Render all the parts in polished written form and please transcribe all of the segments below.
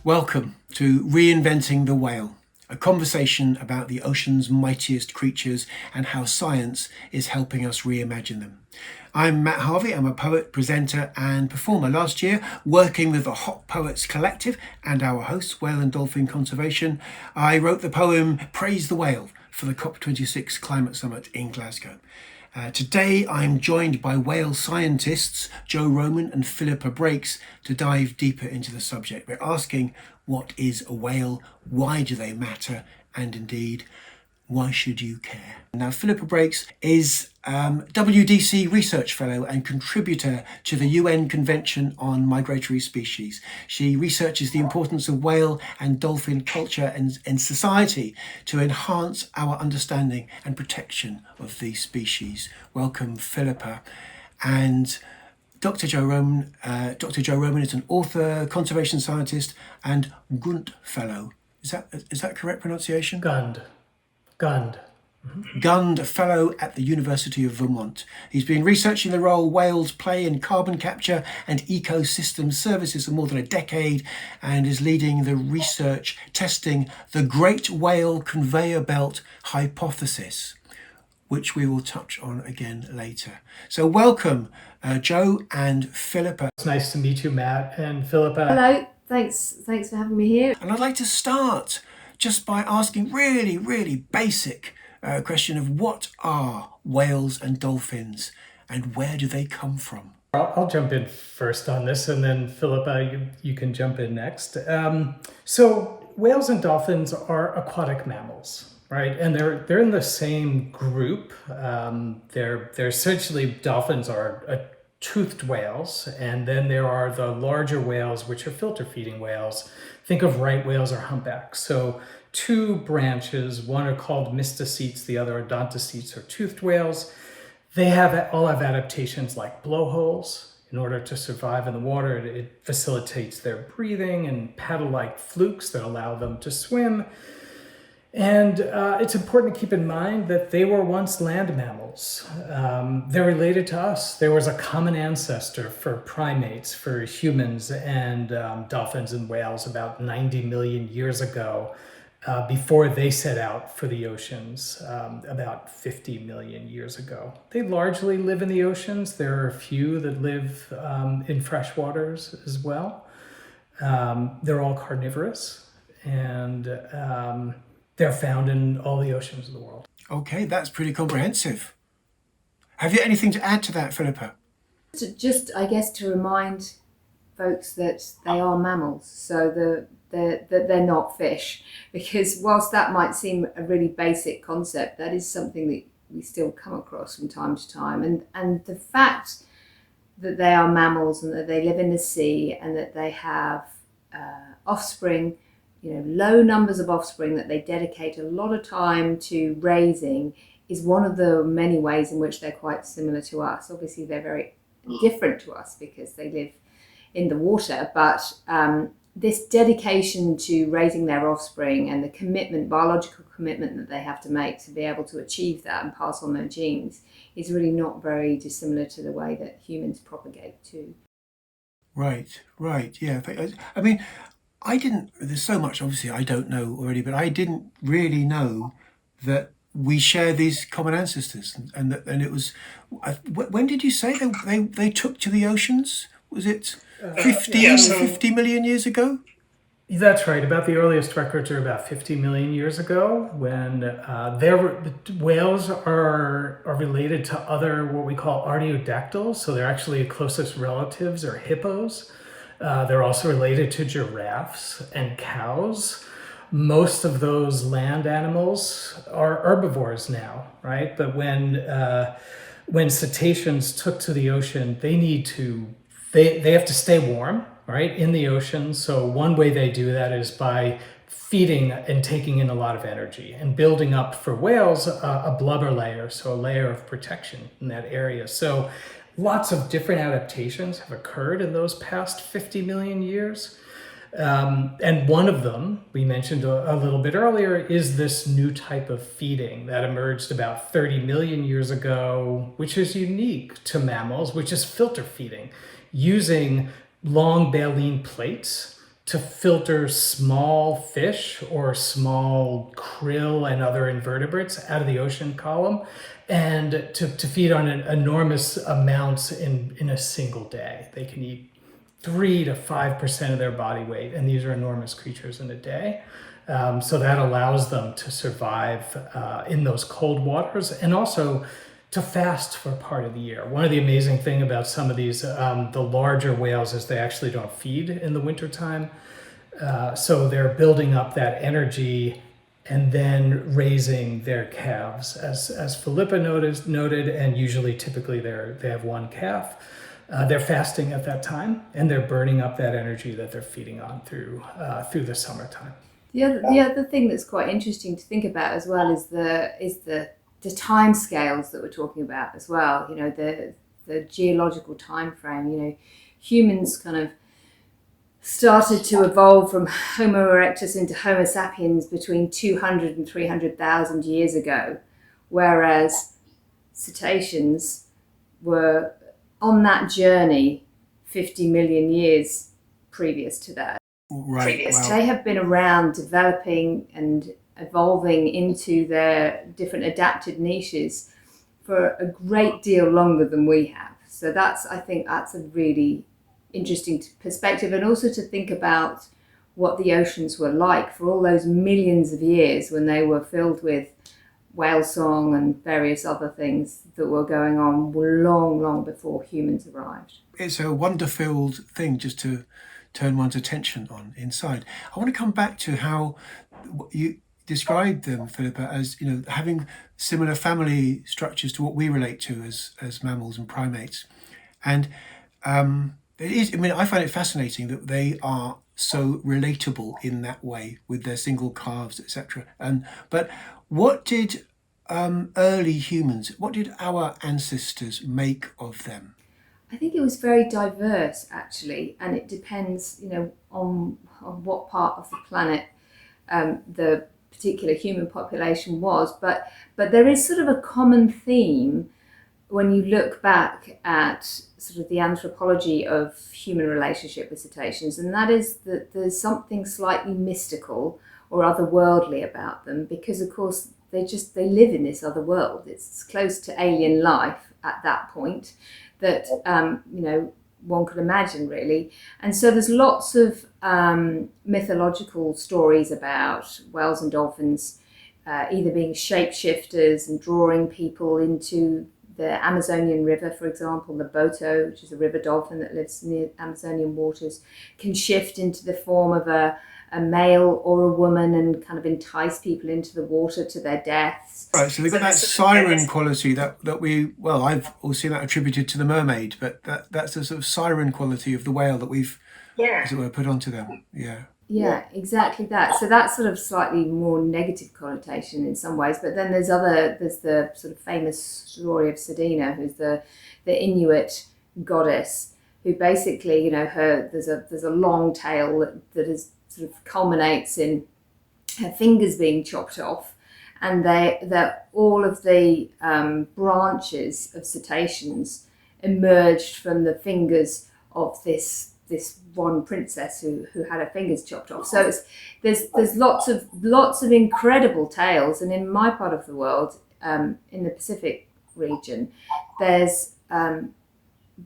Welcome to Reinventing the Whale, a conversation about the ocean's mightiest creatures and how science is helping us reimagine them. I'm Matt Harvey. I'm a poet, presenter and performer. Last year, working with the Hot Poets Collective and our host, Whale and Dolphin Conservation, I wrote the poem Praise the Whale for the COP26 Climate Summit in Glasgow. Today, I'm joined by whale scientists Roman and Philippa Brakes to dive deeper into the subject. We're asking, what is a whale? Why do they matter? And indeed, why should you care? Now, Philippa Brakes is WDC Research Fellow and contributor to the UN Convention on Migratory Species. She researches the importance of whale and dolphin culture and society to enhance our understanding and protection of these species. Welcome, Philippa. And Dr. Roman is an author, conservation scientist, and Gund Fellow. Is that correct pronunciation? Gund. Gund Fellow at the University of Vermont. He's been researching the role whales play in carbon capture and ecosystem services for more than a decade and is leading the research testing the Great Whale Conveyor Belt hypothesis, which we will touch on again later. So welcome, Joe and Philippa. It's nice to meet you, Matt and Philippa. Hello, thanks for having me here. And I'd like to start just by asking really basic question of what are whales and dolphins and where do they come from? I'll jump in first on this, and then Philippa, you can jump in next. So whales and dolphins are aquatic mammals, right? And they're in the same group. They're essentially, dolphins are toothed whales, and then there are the larger whales, which are filter feeding whales. Think of right whales or humpbacks. So two branches, one are called mysticetes, the other odontocetes, or toothed whales. They all have adaptations like blowholes in order to survive in the water. It facilitates their breathing, and paddle-like flukes that allow them to swim. And it's important to keep in mind that they were once land mammals. They're related to us. There was a common ancestor for primates, for humans and dolphins and whales about 90 million years ago, before they set out for the oceans about 50 million years ago. They largely live in the oceans. There are a few that live in freshwaters as well. They're all carnivorous, and they're found in all the oceans of the world. Okay, that's pretty comprehensive. Have you anything to add to that, Philippa? Just, I guess, to remind folks that they are mammals, so that they're not fish. Because whilst that might seem a really basic concept, that is something that we still come across from time to time. And the fact that they are mammals and that they live in the sea and that they have offspring, low numbers of offspring that they dedicate a lot of time to raising, is one of the many ways in which they're quite similar to us. Obviously, they're very different to us because they live in the water, but this dedication to raising their offspring and the commitment, biological commitment that they have to make to be able to achieve that and pass on their genes is really not very dissimilar to the way that humans propagate too. Right, yeah. I mean, there's so much obviously I don't know already, but I didn't really know that we share these common ancestors, and it was, when did you say they took to the oceans? Was it 50 million years ago? That's right. About the earliest records are about 50 million years ago, when whales are related to other what we call artiodactyls. So they're actually closest relatives are hippos. They're also related to giraffes and cows. Most of those land animals are herbivores now, right? But when cetaceans took to the ocean, they have to stay warm, right, in the ocean. So one way they do that is by feeding and taking in a lot of energy and building up, for whales, a blubber layer, so a layer of protection in that area. So lots of different adaptations have occurred in those past 50 million years. And one of them, we mentioned a little bit earlier, is this new type of feeding that emerged about 30 million years ago, which is unique to mammals, which is filter feeding, using long baleen plates to filter small fish or small krill and other invertebrates out of the ocean column, and to feed on enormous amounts in a single day. They can eat 3 to 5% of their body weight, and these are enormous creatures in a day. So that allows them to survive in those cold waters, and also to fast for part of the year. One of the amazing thing about some of these, the larger whales, is they actually don't feed in the wintertime. So they're building up that energy and then raising their calves, as Philippa noted, and usually typically they have one calf. They're fasting at that time, and they're burning up that energy that they're feeding on through the summertime. The other thing that's quite interesting to think about as well is the time scales that we're talking about as well. You know, the geological time frame. You know, humans kind of started to evolve from Homo erectus into Homo sapiens between 200 and 300,000 years ago, whereas cetaceans were on that journey 50 million years previous to that. Right. Wow. They have been around developing and evolving into their different adapted niches for a great deal longer than we have. So I think that's a really interesting perspective, and also to think about what the oceans were like for all those millions of years when they were filled with whale song and various other things that were going on long, long before humans arrived. It's a wonder-filled thing just to turn one's attention on inside. I want to come back to how you described them, Philippa, as, you know, having similar family structures to what we relate to as mammals and primates. And it is, I mean, I find it fascinating that they are so relatable in that way with their single calves, etc. But what did early humans, what did our ancestors make of them? I think it was very diverse, actually, and it depends, you know, on what part of the planet the particular human population was. But there is sort of a common theme when you look back at sort of the anthropology of human relationship with cetaceans, and that is that there's something slightly mystical or otherworldly about them, because of course they live in this other world. It's close to alien life at that point that you know, one could imagine, really. And so there's lots of mythological stories about whales and dolphins either being shapeshifters and drawing people into the Amazonian River, for example. The boto, which is a river dolphin that lives near Amazonian waters, can shift into the form of a male or a woman and kind of entice people into the water to their deaths. Right, so they've got that siren quality that I've all seen that attributed to the mermaid, but that's the sort of siren quality of the whale that we've, as it were, put onto them. Yeah, exactly that. So that's sort of slightly more negative connotation in some ways, but then there's the sort of famous story of Sadina, who's the Inuit goddess, who basically, you know, there's a long tail that is sort of culminates in her fingers being chopped off, and that all of the branches of cetaceans emerged from the fingers of this one princess who had her fingers chopped off. So there's lots of incredible tales, and in my part of the world, in the Pacific region, there's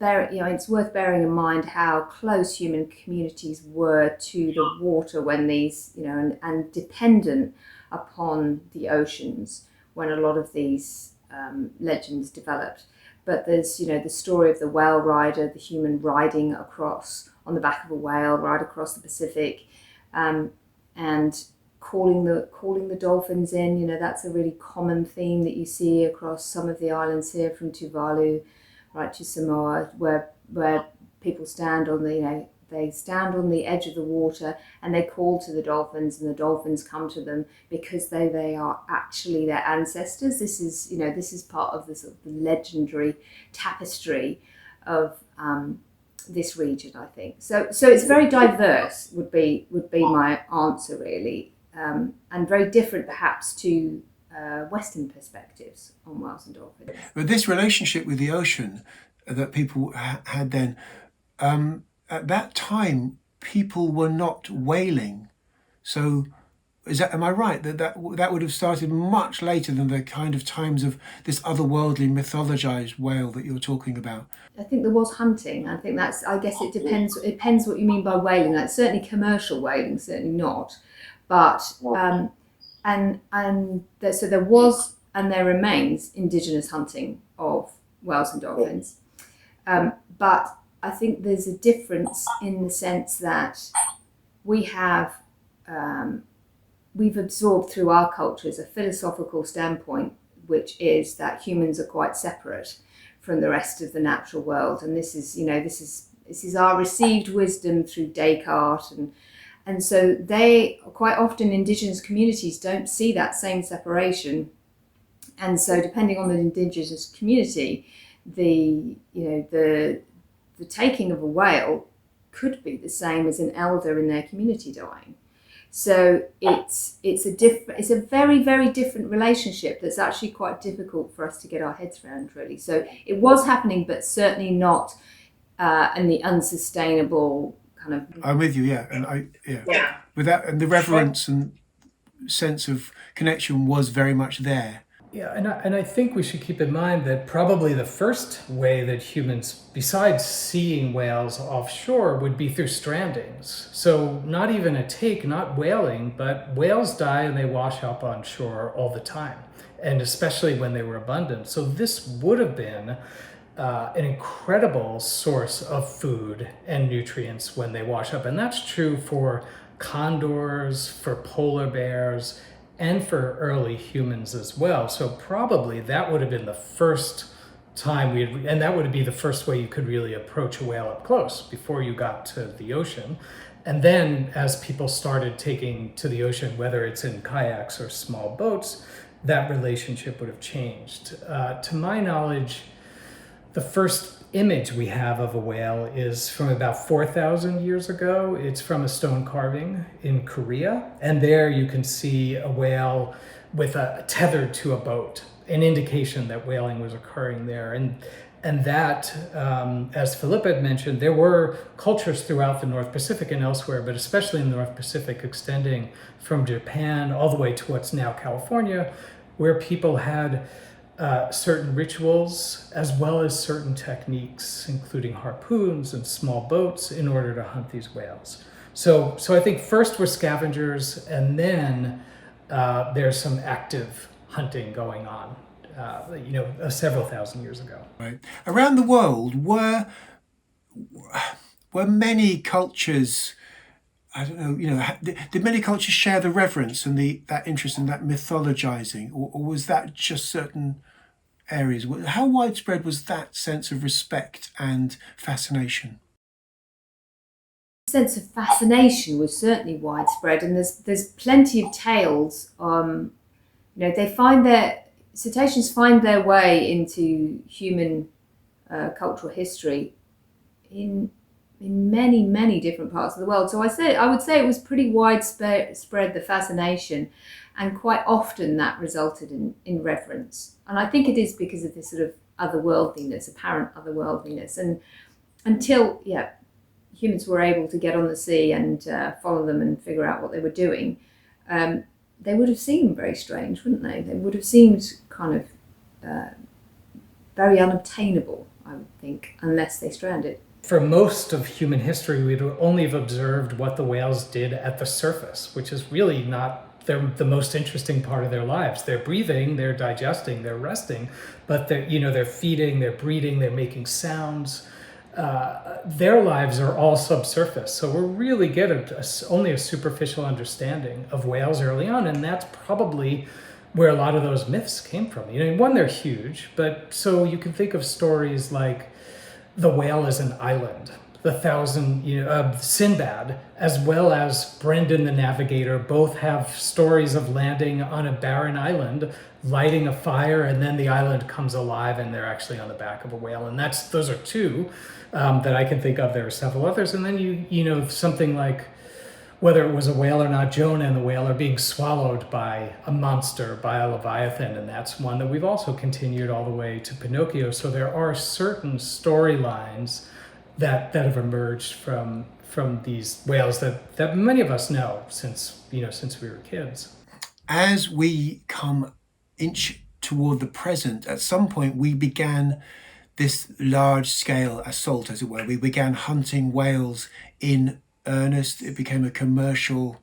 it's worth bearing in mind how close human communities were to the water when these, you know, and dependent upon the oceans when a lot of these legends developed. But there's, you know, the story of the whale rider, the human riding across on the back of a whale, right across the Pacific, and calling the dolphins in. You know, that's a really common theme that you see across some of the islands here, from Tuvalu right to Samoa, where people stand on the, you know, they stand on the edge of the water and they call to the dolphins, and the dolphins come to them because they are actually their ancestors. This is part of the sort of legendary tapestry of this region, I think. So it's very diverse would be my answer, really, and very different perhaps to Western perspectives on whales and dolphins. But this relationship with the ocean that people had then, at that time, people were not whaling. So am I right that would have started much later than the kind of times of this otherworldly mythologized whale that you're talking about? I think there was hunting. I think I guess it depends. It depends what you mean by whaling. That's certainly commercial whaling, certainly not. But so there was and there remains indigenous hunting of whales and dolphins. But I think there's a difference in the sense that we've absorbed through our cultures a philosophical standpoint, which is that humans are quite separate from the rest of the natural world, and this is our received wisdom through Descartes, and so they quite often indigenous communities don't see that same separation, and so depending on the indigenous community, the taking of a whale could be the same as an elder in their community dying. So it's a very, very different relationship that's actually quite difficult for us to get our heads around, really. So it was happening, but certainly not in the unsustainable kind of. I'm with you, yeah, and with that, and the reverence and sense of connection was very much there. Yeah, and I think we should keep in mind that probably the first way that humans, besides seeing whales offshore, would be through strandings. So not even a take, not whaling, but whales die and they wash up on shore all the time, and especially when they were abundant. So this would have been an incredible source of food and nutrients when they wash up. And that's true for condors, for polar bears, and for early humans as well. So probably that would have been the first time and that would be the first way you could really approach a whale up close before you got to the ocean. And then as people started taking to the ocean, whether it's in kayaks or small boats, that relationship would have changed. To my knowledge, the first image we have of a whale is from about 4,000 years ago. It's from a stone carving in Korea. And there you can see a whale with tethered to a boat, an indication that whaling was occurring there. And that, as Philippa had mentioned, there were cultures throughout the North Pacific and elsewhere, but especially in the North Pacific, extending from Japan all the way to what's now California, where people had certain rituals as well as certain techniques, including harpoons and small boats, in order to hunt these whales. So I think first we're scavengers, and then there's some active hunting going on, several thousand years ago. Right. Around the world, were many cultures, I don't know, did many cultures share the reverence and that interest in that mythologizing, or was that just certain areas? How widespread was that sense of respect and fascination? The sense of fascination was certainly widespread, and there's plenty of tales. Cetaceans find their way into human cultural history in many, many different parts of the world. So I would say it was pretty widespread, the fascination, and quite often that resulted in reverence. And I think it is because of this sort of otherworldliness, apparent otherworldliness. And until humans were able to get on the sea and follow them and figure out what they were doing, they would have seemed very strange, wouldn't they? They would have seemed kind of very unobtainable, I would think, unless they stranded. For most of human history, we'd only have observed what the whales did at the surface, which is really not the most interesting part of their lives. They're breathing, they're digesting, they're resting, but they're feeding, they're breeding, they're making sounds. Their lives are all subsurface. So we really get only a superficial understanding of whales early on, and that's probably where a lot of those myths came from. One, they're huge, but so you can think of stories like the whale as an island, Sinbad, as well as Brendan the Navigator, both have stories of landing on a barren island, lighting a fire, and then the island comes alive and they're actually on the back of a whale. And those are two that I can think of. There are several others. And then something like, whether it was a whale or not, Jonah and the whale are being swallowed by a monster, by a leviathan, and that's one that we've also continued all the way to Pinocchio. So there are certain storylines that have emerged from from these whales that many of us know since we were kids. As we come inch toward the present, at some point we began this large-scale assault, as it were. We began hunting whales in earnest. It became a commercial,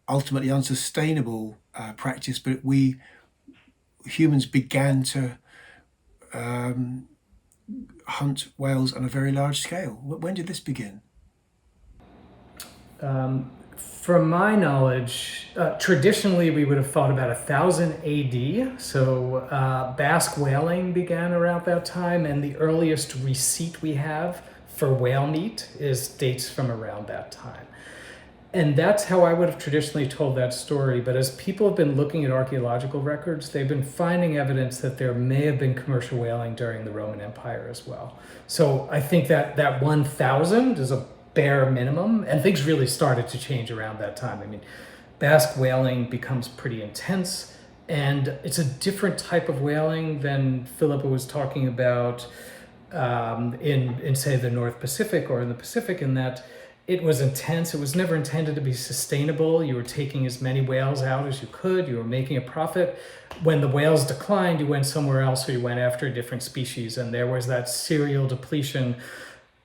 ultimately unsustainable practice, but we humans began to hunt whales on a very large scale. When did this begin? From my knowledge, traditionally we would have thought about 1000 AD. So Basque whaling began around that time, and the earliest receipt we have for whale meat dates from around that time. And that's how I would have traditionally told that story. But as people have been looking at archaeological records, they've been finding evidence that there may have been commercial whaling during the Roman Empire as well. So I think that 1000 is a bare minimum, and things really started to change around that time. I mean, Basque whaling becomes pretty intense, and it's a different type of whaling than Philippa was talking about in say the North Pacific or in the Pacific, in that it was intense. It was never intended to be sustainable. You were taking as many whales out as you could. You were making a profit. When the whales declined, you went somewhere else, or you went after a different species, and there was that serial depletion,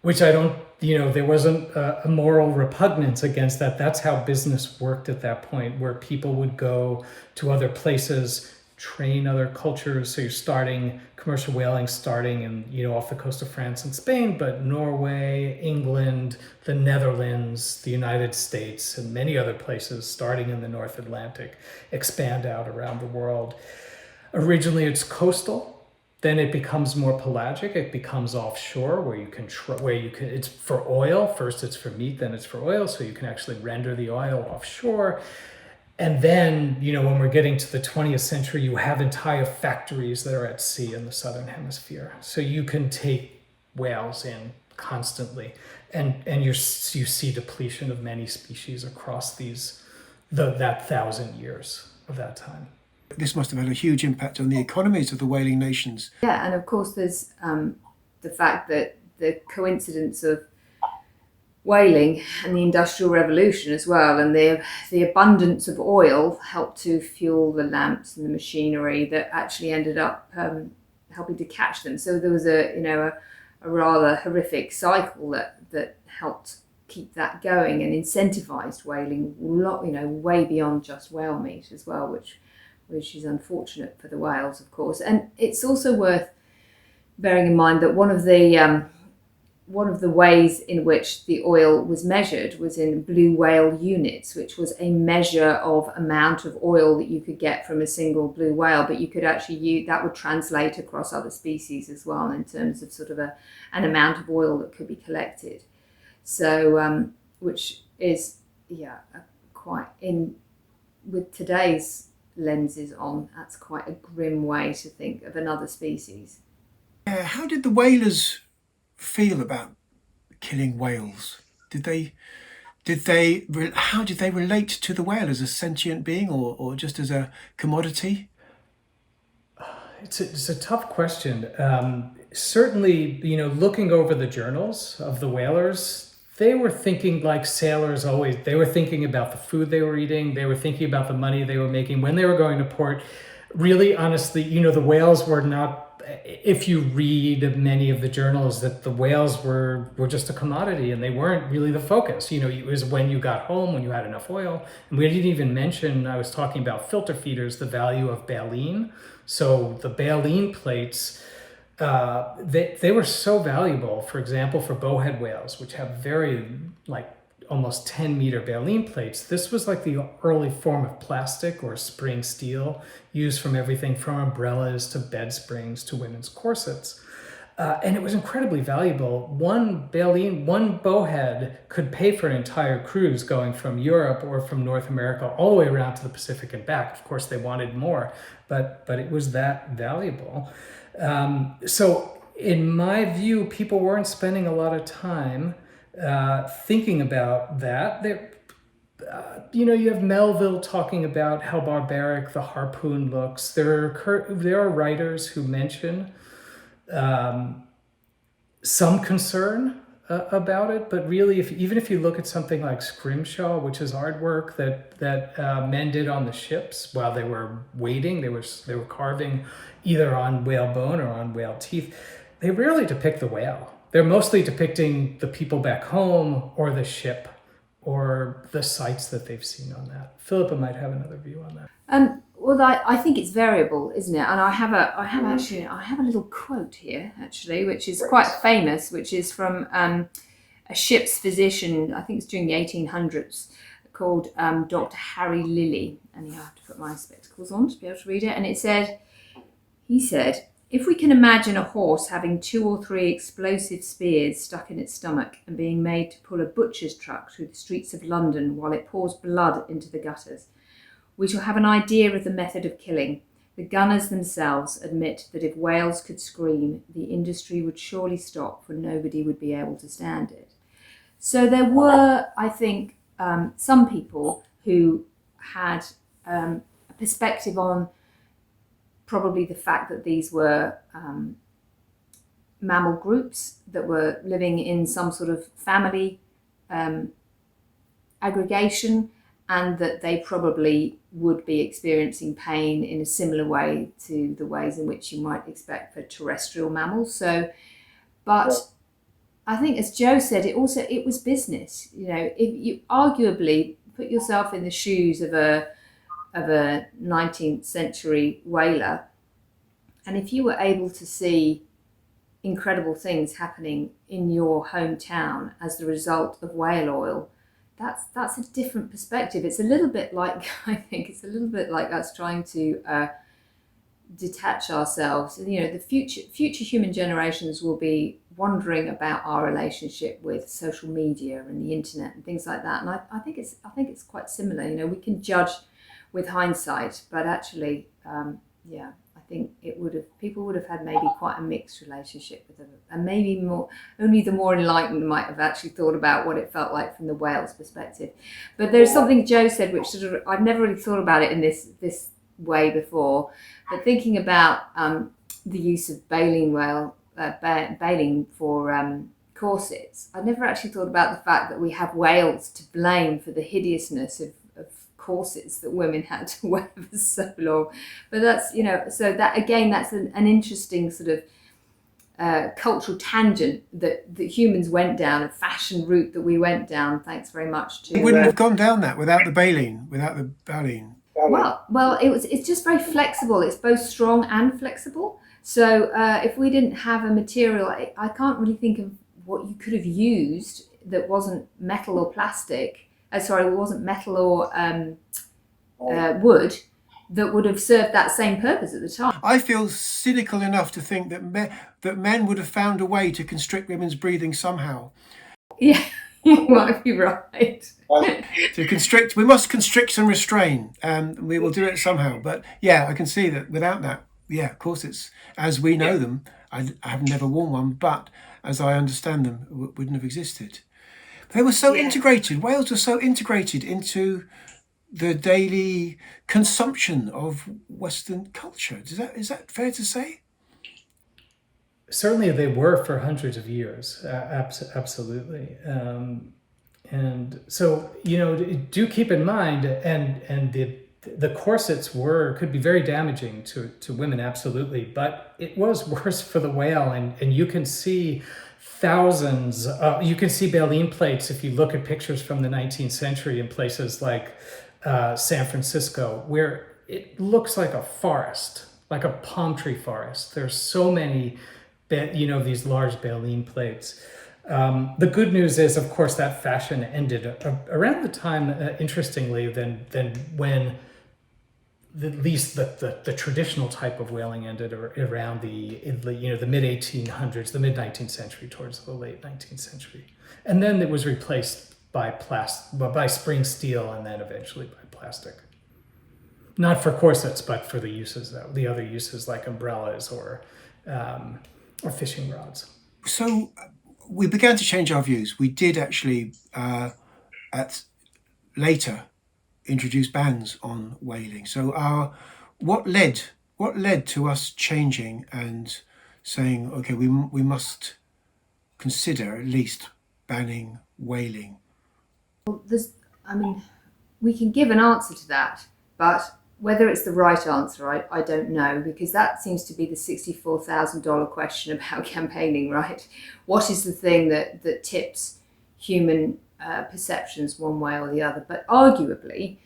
which there wasn't a moral repugnance against that. That's how business worked at that point, where people would go to other places, train other cultures. So you're starting commercial whaling in, off the coast of France and Spain, but Norway, England, the Netherlands, the United States, and many other places starting in the North Atlantic, expand out around the world. Originally it's coastal. Then it becomes more pelagic. It becomes offshore, where you can it's for oil. First it's for meat, then it's for oil, so you can actually render the oil offshore. And then, when we're getting to the 20th century, you have entire factories that are at sea in the southern hemisphere. So you can take whales in constantly, and you see depletion of many species across that 1000 years of that time. This must have had a huge impact on the economies of the whaling nations. Yeah, and of course there's the fact that the coincidence of whaling and the Industrial Revolution as well, and the abundance of oil helped to fuel the lamps and the machinery that actually ended up helping to catch them. So there was a rather horrific cycle that helped keep that going and incentivized whaling, way beyond just whale meat as well, which is unfortunate for the whales, of course. And it's also worth bearing in mind that one of the ways in which the oil was measured was in blue whale units, which was a measure of amount of oil that you could get from a single blue whale, but you could actually that would translate across other species as well in terms of sort of an amount of oil that could be collected. So, which is, quite with today's lenses on, that's quite a grim way to think of another species. How did the whalers feel about killing whales? How did they relate to the whale, as a sentient being or just as a commodity? It's a tough question. Certainly, looking over the journals of the whalers, they were thinking like sailors always. They were thinking about the food they were eating. They were thinking about the money they were making when they were going to port. Really, honestly, the whales were not, if you read many of the journals, that the whales were just a commodity, and they weren't really the focus. It was when you got home, when you had enough oil. And we didn't even mention, I was talking about filter feeders, the value of baleen. So the baleen plates, they were so valuable, for example, for bowhead whales, which have very, almost 10-meter baleen plates. This was like the early form of plastic or spring steel, used from everything from umbrellas to bed springs to women's corsets. And it was incredibly valuable. One bowhead could pay for an entire cruise going from Europe or from North America all the way around to the Pacific and back. Of course, they wanted more, but it was that valuable. So in my view, people weren't spending a lot of time thinking about that. You have Melville talking about how barbaric the harpoon looks. There are writers who mention some concern about it, but really, even if you look at something like scrimshaw, which is artwork that men did on the ships while they were waiting, they were carving either on whale bone or on whale teeth. They rarely depict the whale. They're mostly depicting the people back home or the ship or the sights that they've seen on that. Philippa might have another view on that. Well, I think it's variable, isn't it? And I have a little quote here actually, which is quite famous, which is from a ship's physician. I think it's during the 1800s, called Dr. Harry Lilly, and you have to put my spectacles on to be able to read it. And he said, if we can imagine a horse having 2 or 3 explosive spears stuck in its stomach and being made to pull a butcher's truck through the streets of London while it pours blood into the gutters, we shall have an idea of the method of killing. The gunners themselves admit that if whales could scream, the industry would surely stop, for nobody would be able to stand it. So there were, I think, some people who had a perspective on probably the fact that these were mammal groups that were living in some sort of family aggregation, and that they probably would be experiencing pain in a similar way to the ways in which you might expect for terrestrial mammals. So, but I think, as Joe said, it was business. You know, if you arguably put yourself in the shoes of a 19th century whaler, and if you were able to see incredible things happening in your hometown as the result of whale oil, that's a different perspective. It's a little bit like, I think it's a little bit like us trying to detach ourselves. You know, the future human generations will be wondering about our relationship with social media and the internet and things like that. And I think it's quite similar. You know, we can judge with hindsight, but actually, I think people would have had maybe quite a mixed relationship with them, and maybe only the more enlightened might have actually thought about what it felt like from the whale's perspective. But there's something Joe said, which sort of, I've never really thought about it in this way before, but thinking about the use of baleen for corsets, I've never actually thought about the fact that we have whales to blame for the hideousness of corsets that women had to wear for so long. But that's, you know, so that again, that's an interesting sort of cultural tangent that humans went down, a fashion route that we went down. Thanks very much to. We wouldn't have gone down that without the baleen. Well, it's just very flexible. It's both strong and flexible. So if we didn't have a material, I can't really think of what you could have used that wasn't metal or plastic. It wasn't metal or wood that would have served that same purpose at the time. I feel cynical enough to think that men would have found a way to constrict women's breathing somehow. Yeah, you might be right. We must constrict and restrain, and we will do it somehow. But yeah, I can see that without that, yeah, of course, it's as we know them. I have never worn one, but as I understand them, wouldn't have existed. They were so integrated. Whales were so integrated into the daily consumption of Western culture. Is that fair to say? Certainly, they were for hundreds of years. Absolutely. And so, you know, do keep in mind, and the corsets could be very damaging to women, absolutely. But it was worse for the whale, and you can see thousands. You can see baleen plates if you look at pictures from the 19th century in places like San Francisco, where it looks like a forest, like a palm tree forest. There's so many, these large baleen plates. The good news is, of course, that fashion ended around the time, interestingly, than when at least the traditional type of whaling ended around the mid 1800s, the mid 19th century, towards the late 19th century, and then it was replaced by spring steel, and then eventually by plastic. Not for corsets, but for the other uses like umbrellas or fishing rods. So we began to change our views. We did actually later introduce bans on whaling. So what led to us changing and saying, okay, we must consider at least banning whaling? Well, we can give an answer to that, but whether it's the right answer, I don't know, because that seems to be the $64,000 question about campaigning, right? What is the thing that tips human perceptions one way or the other? But arguably,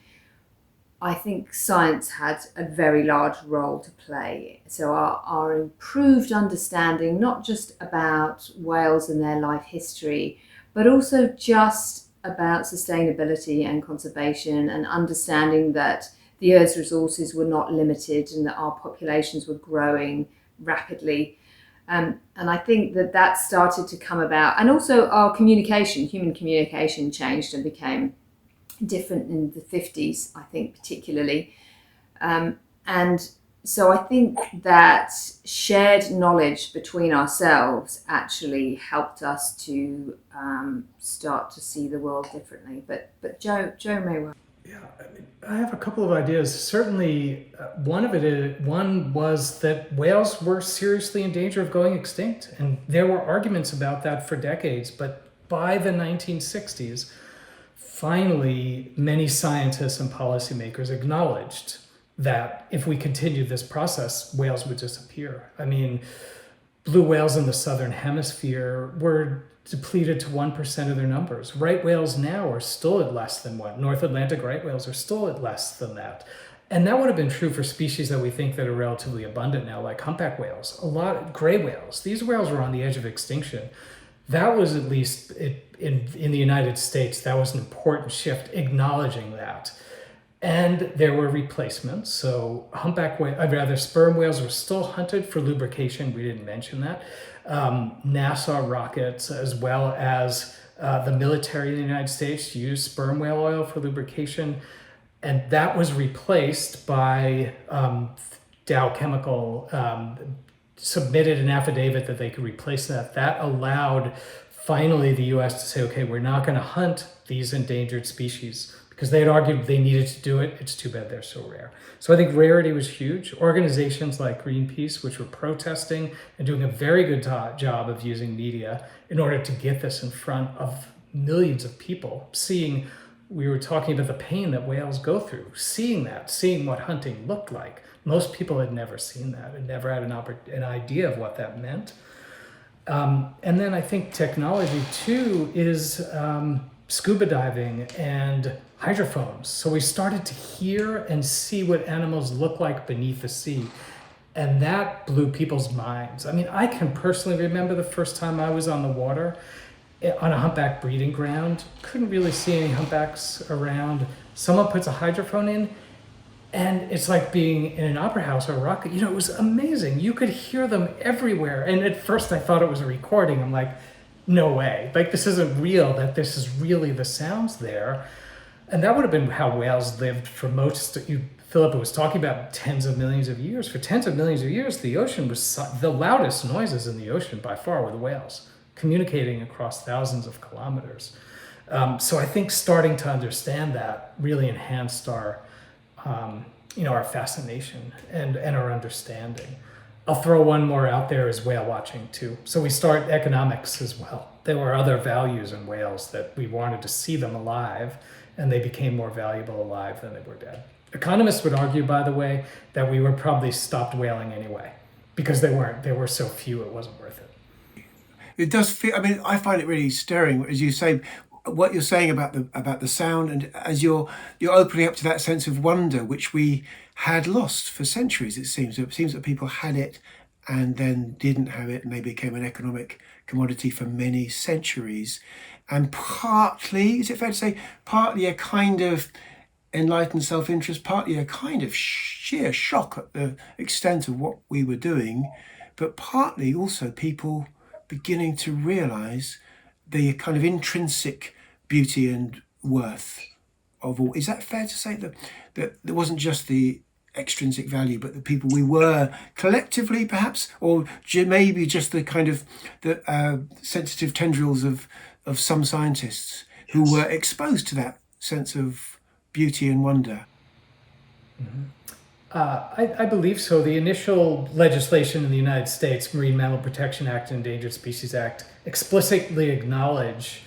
I think science had a very large role to play. So our improved understanding, not just about whales and their life history, but also just about sustainability and conservation, and understanding that the Earth's resources were not limited and that our populations were growing rapidly. And I think that started to come about. And also our communication, human communication changed and became different in the 50s, I think, particularly. And so I think that shared knowledge between ourselves actually helped us to start to see the world differently. But Joe may well. Yeah, I have a couple of ideas. Certainly, one was that whales were seriously in danger of going extinct, and there were arguments about that for decades. But by the 1960s, finally, many scientists and policymakers acknowledged that if we continued this process, whales would disappear. I mean, blue whales in the southern hemisphere were depleted to 1% of their numbers. Right whales now are still at less than 1. North Atlantic right whales are still at less than that. And that would have been true for species that we think that are relatively abundant now, like humpback whales, a lot of gray whales. These whales were on the edge of extinction. That was, at least in the United States, that was an important shift, acknowledging that. And there were replacements. So sperm whales were still hunted for lubrication. We didn't mention that. NASA rockets, as well as the military in the United States, used sperm whale oil for lubrication. And that was replaced by Dow Chemical submitted an affidavit that they could replace that. That allowed finally the US to say, okay, we're not going to hunt these endangered species, because they had argued they needed to do it. It's too bad they're so rare. So I think rarity was huge. Organizations like Greenpeace, which were protesting and doing a very good job of using media in order to get this in front of millions of people, we were talking about the pain that whales go through, seeing what hunting looked like. Most people had never seen that and never had an idea of what that meant. And then I think technology too is scuba diving and hydrophones. So we started to hear and see what animals look like beneath the sea. And that blew people's minds. I mean, I can personally remember the first time I was on the water on a humpback breeding ground. Couldn't really see any humpbacks around. Someone puts a hydrophone in, and it's like being in an opera house or a rocket. It was amazing. You could hear them everywhere. And at first I thought it was a recording. I'm like, no way. Like, this isn't real, that this is really the sounds there. And that would have been how whales lived for Philippa was talking about tens of millions of years. For tens of millions of years, the ocean was the loudest noises in the ocean by far were the whales, communicating across thousands of kilometers. So I think starting to understand that really enhanced our fascination and our understanding. I'll throw one more out there, is whale watching too. So we start economics as well. There were other values in whales that we wanted to see them alive, and they became more valuable alive than they were dead. Economists would argue, by the way, that we were probably stopped whaling anyway, because there were so few, it wasn't worth it. It does feel, I find it really stirring, as you say, what you're saying about the sound, and as you're opening up to that sense of wonder, which we had lost for centuries, it seems. It seems that people had it and then didn't have it, and they became an economic commodity for many centuries. And partly, is it fair to say, partly a kind of enlightened self-interest, partly a kind of sheer shock at the extent of what we were doing, but partly also people beginning to realize the kind of intrinsic beauty and worth of all. Is that fair to say that there wasn't just the extrinsic value, but the people we were collectively, perhaps, or maybe just the kind of the sensitive tendrils of some scientists who were exposed to that sense of beauty and wonder? Mm-hmm. I believe so. The initial legislation in the United States, Marine Mammal Protection Act and Endangered Species Act, explicitly acknowledge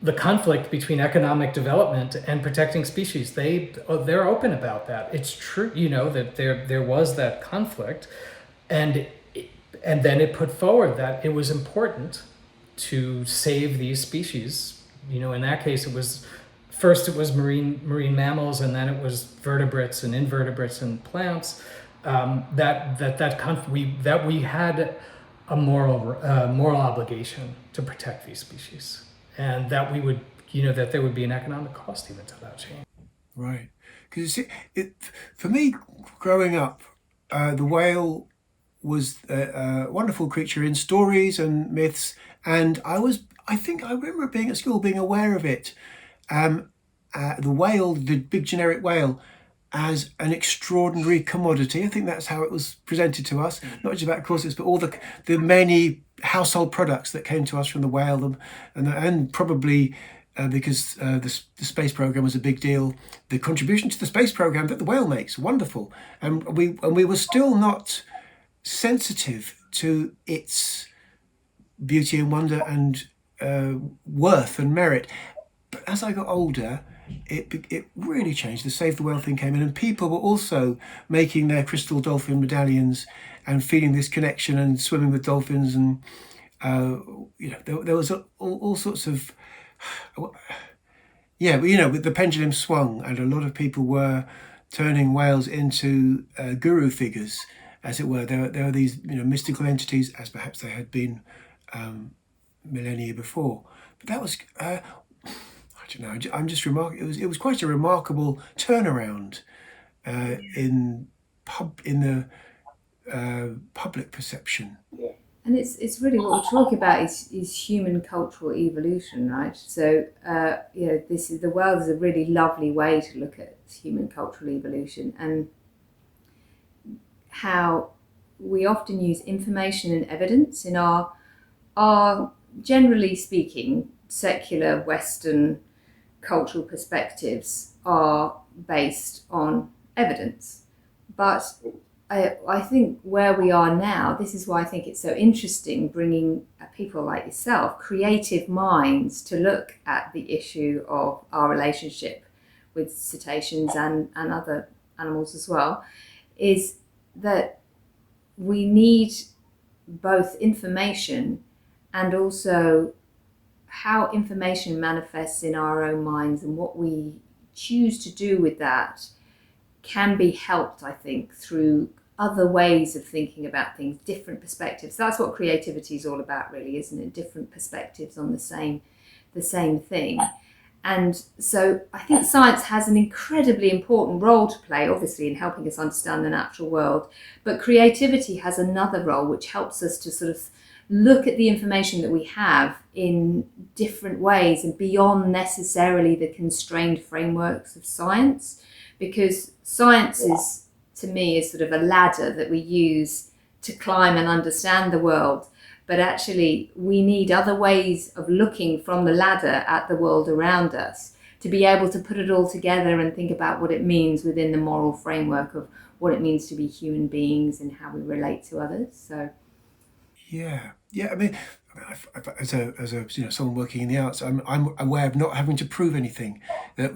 the conflict between economic development and protecting species. They're open about that. It's true, that there was that conflict, and then it put forward that it was important to save these species. In that case, it was marine mammals, and then it was vertebrates and invertebrates and plants. We had a moral obligation to protect these species, and that we would, that there would be an economic cost even to that change. Right, because for me, growing up, the whale was a wonderful creature in stories and myths, and I remember being at school, being aware of it. The whale, the big generic whale, as an extraordinary commodity. I think that's how it was presented to us, not just about corsets, but all the many household products that came to us from the whale, and probably because the space program was a big deal, the contribution to the space program that the whale makes, wonderful. And we were still not sensitive to its beauty and wonder and worth and merit. But as I got older, it really changed. The Save the Whale thing came in, and people were also making their crystal dolphin medallions and feeling this connection and swimming with dolphins, and there was all sorts of but with the pendulum swung, and a lot of people were turning whales into guru figures, as it were. There are these mystical entities, as perhaps they had been millennia before. But that was I don't know. I'm just remarkable. It was quite a remarkable turnaround in the public perception. And it's really what we're talking about is human cultural evolution, right? So the world is a really lovely way to look at human cultural evolution, and how we often use information and evidence in our generally speaking secular Western cultural perspectives are based on evidence. But I think where we are now, this is why I think it's so interesting bringing people like yourself, creative minds, to look at the issue of our relationship with cetaceans and other animals as well, is that we need both information and also how information manifests in our own minds, and what we choose to do with that can be helped, I think, through other ways of thinking about things, different perspectives. That's what creativity is all about, really, isn't it? Different perspectives on the same thing. And so I think science has an incredibly important role to play, obviously, in helping us understand the natural world. But creativity has another role, which helps us to sort of look at the information that we have in different ways and beyond necessarily the constrained frameworks of science. Because science is, to me, is sort of a ladder that we use to climb and understand the world. But actually, we need other ways of looking from the ladder at the world around us to be able to put it all together and think about what it means within the moral framework of what it means to be human beings and how we relate to others. So, yeah. I mean, as a someone working in the arts, I'm aware of not having to prove anything. That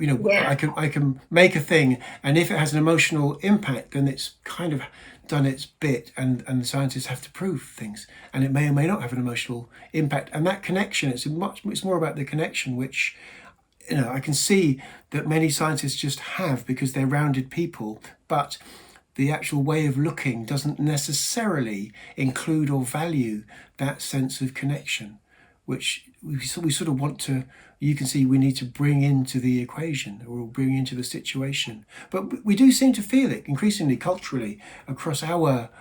I can make a thing, and if it has an emotional impact, then it's kind of done its bit, and the scientists have to prove things, and it may or may not have an emotional impact. And that connection, it's more about the connection, which I can see that many scientists just have because they're rounded people, but the actual way of looking doesn't necessarily include or value that sense of connection, which we sort of want to, you can see we need to bring into the equation or bring into the situation. But we do seem to feel it increasingly culturally across our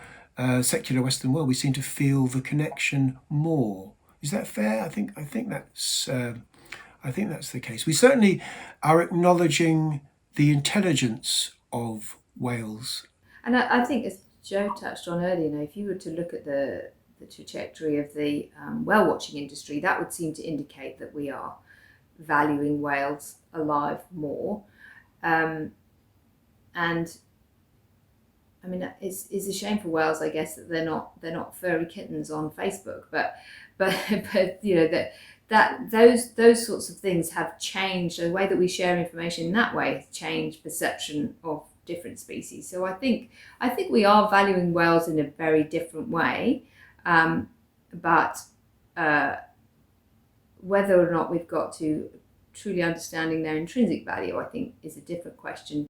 secular Western world. We seem to feel the connection more. Is that fair? I think that's the case. We certainly are acknowledging the intelligence of whales. And I think, as Joe touched on earlier, if you were to look at the trajectory of the whale watching industry, that would seem to indicate that we are valuing whales alive more. And I mean, it's a shame for whales, I guess, that they're not furry kittens on Facebook, but that that those sorts of things have changed. The way that we share information in that way has changed perception of different species. So I think we are valuing whales in a very different way, but whether or not we've got to truly understanding their intrinsic value, I think, is a different question.